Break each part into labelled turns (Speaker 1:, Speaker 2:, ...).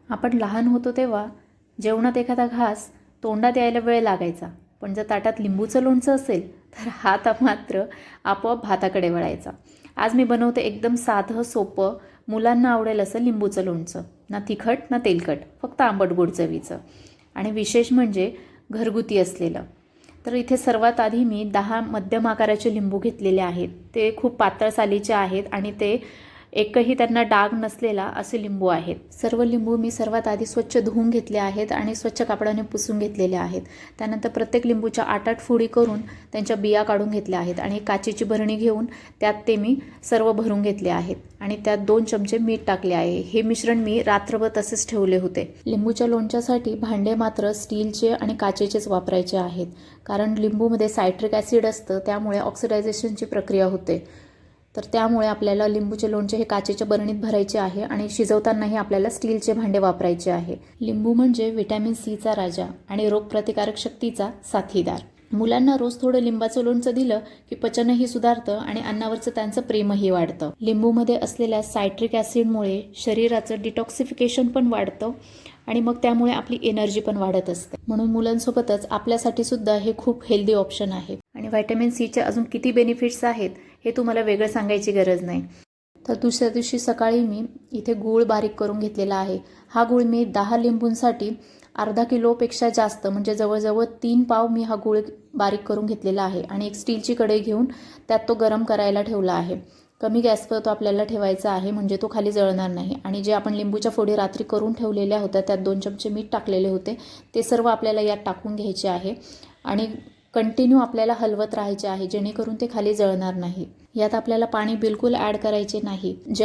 Speaker 1: आपण लहान होतो तेव्हा जेवणात एखादा घास तोंडात यायला वेळ लागायचा, पण जर ताटात लिंबूचं लोणचं असेल तर हात मात्र आपोआप भाताकडे वळायचा. आज मी बनवते एकदम साधं सोपं, मुलांना आवडेल असं लिंबूचं लोणचं. ना तिखट ना तेलकट, फक्त आंबट गोड चवीचं, आणि विशेष म्हणजे घरगुती असलेलं. तर इथे सर्वात आधी मी 10 मध्यम आकाराचे लिंबू घेतलेले आहेत. ते खूप पातळ सालीचे आहेत आणि ते एकही त्यांना डाग नसलेला असे लिंबू आहेत. सर्व लिंबू मी सर्वात आधी स्वच्छ धुवून घेतले आहेत आणि स्वच्छ कापडाने पुसून घेतलेले आहेत. त्यानंतर प्रत्येक लिंबूच्या 8-8 फोडी करून त्यांच्या बिया काढून घेतल्या आहेत आणि काचेची भरणी घेऊन त्यात ते मी सर्व भरून घेतले आहेत आणि त्यात 2 चमचे मीठ टाकले आहे. हे मिश्रण मी रात्रभर तसेच ठेवले होते. लिंबूच्या लोणच्यासाठी भांडे मात्र स्टीलचे आणि काचेचेच वापरायचे आहेत, कारण लिंबूमध्ये सायट्रिक ॲसिड असतं, त्यामुळे ऑक्सिडायझेशनची प्रक्रिया होते. तर त्यामुळे आपल्याला लिंबूचे लोणचे हे काचेच्या बरणीत भरायचे आहे आणि शिजवतानाही आपल्याला स्टीलचे भांडे वापरायचे आहे. लिंबू म्हणजे व्हिटॅमिन सीचा राजा आणि रोगप्रतिकारक शक्तीचा साथीदार. मुलांना रोज थोडं लिंबाचं लोणचं दिलं की पचनही सुधारतं आणि अन्नावरचं त्यांचं प्रेमही वाढतं. लिंबूमध्ये असलेल्या सायट्रिक ॲसिडमुळे शरीराचं डिटॉक्सिफिकेशन पण वाढतं आणि मग त्यामुळे आपली एनर्जी पण वाढत असते. म्हणून मुलांसोबतच आपल्यासाठी सुद्धा हे खूप हेल्दी ऑप्शन आहे. आणि व्हिटॅमिन सीचे अजून किती बेनिफिट्स आहेत हे तुम्हाला वेगळं सांगायची गरज नाही. तर दुसऱ्या दिवशी सकाळी मी इथे गूळ बारीक करून घेतलेला आहे. हा गूळ मी 10 लिंबूंसाठी अर्धा किलोपेक्षा जास्त, म्हणजे जवळजवळ 3 पाव मी हा गूळ बारीक करून घेतलेला आहे आणि एक स्टीलची कढई घेऊन त्यात तो गरम करायला ठेवला आहे. कमी गॅसवर तो आपल्याला ठेवायचा आहे, म्हणजे तो खाली जळणार नाही. आणि जे आपण लिंबूच्या फोडी रात्री करून ठेवलेल्या होत्या त्यात 2 चमचे मीठ टाकलेले होते, ते सर्व आपल्याला यात टाकून घ्यायचे आहे आणि कंटिन्यू आपल्याला हलवत राहायचे आहे, जेणेकरून ते खाली जळणार नाही. यात आपल्याला पाणी बिलकुल ॲड करायचे नाही. जे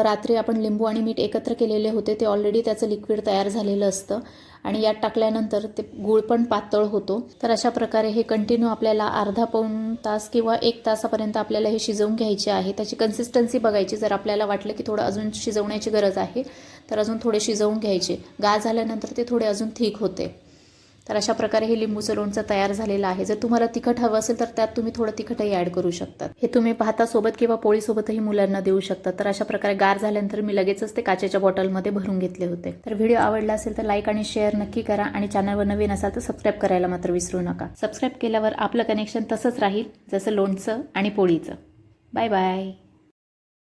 Speaker 1: रात्री आपण लिंबू आणि मीठ एकत्र केलेले होते ते ऑलरेडी त्याचं लिक्विड तयार झालेलं असतं आणि यात टाकल्यानंतर ते गूळ पण पातळ होतो. तर अशा प्रकारे हे कंटिन्यू आपल्याला अर्धा-पाऊण तास किंवा 1 तासापर्यंत आपल्याला हे शिजवून घ्यायचे आहे. त्याची कन्सिस्टन्सी बघायची. जर आपल्याला वाटलं की थोडं अजून शिजवण्याची गरज आहे तर अजून थोडे शिजवून घ्यायचे. गार झाल्यानंतर ते थोडे अजून थिक होते. तर अशा प्रकारे हे लिंबूचं लोणचं तयार झालेलं आहे. जर तुम्हाला तिखट हवं असेल तर त्यात तुम्ही थोडं तिखटही ॲड करू शकतात. हे तुम्ही भातासोबत किंवा पोळीसोबतही मुलांना देऊ शकता. तर अशा प्रकारे गार झाल्यानंतर मी लगेचच ते काचेच्या बॉटलमध्ये भरून घेतले होते. तर व्हिडिओ आवडला असेल तर लाईक आणि शेअर नक्की करा आणि चॅनलवर नवीन असाल तर सबस्क्राईब करायला मात्र विसरू नका. सबस्क्राईब केल्यावर आपलं कनेक्शन तसंच राहील जसं लोणचं आणि पोळीचं. Bye bye.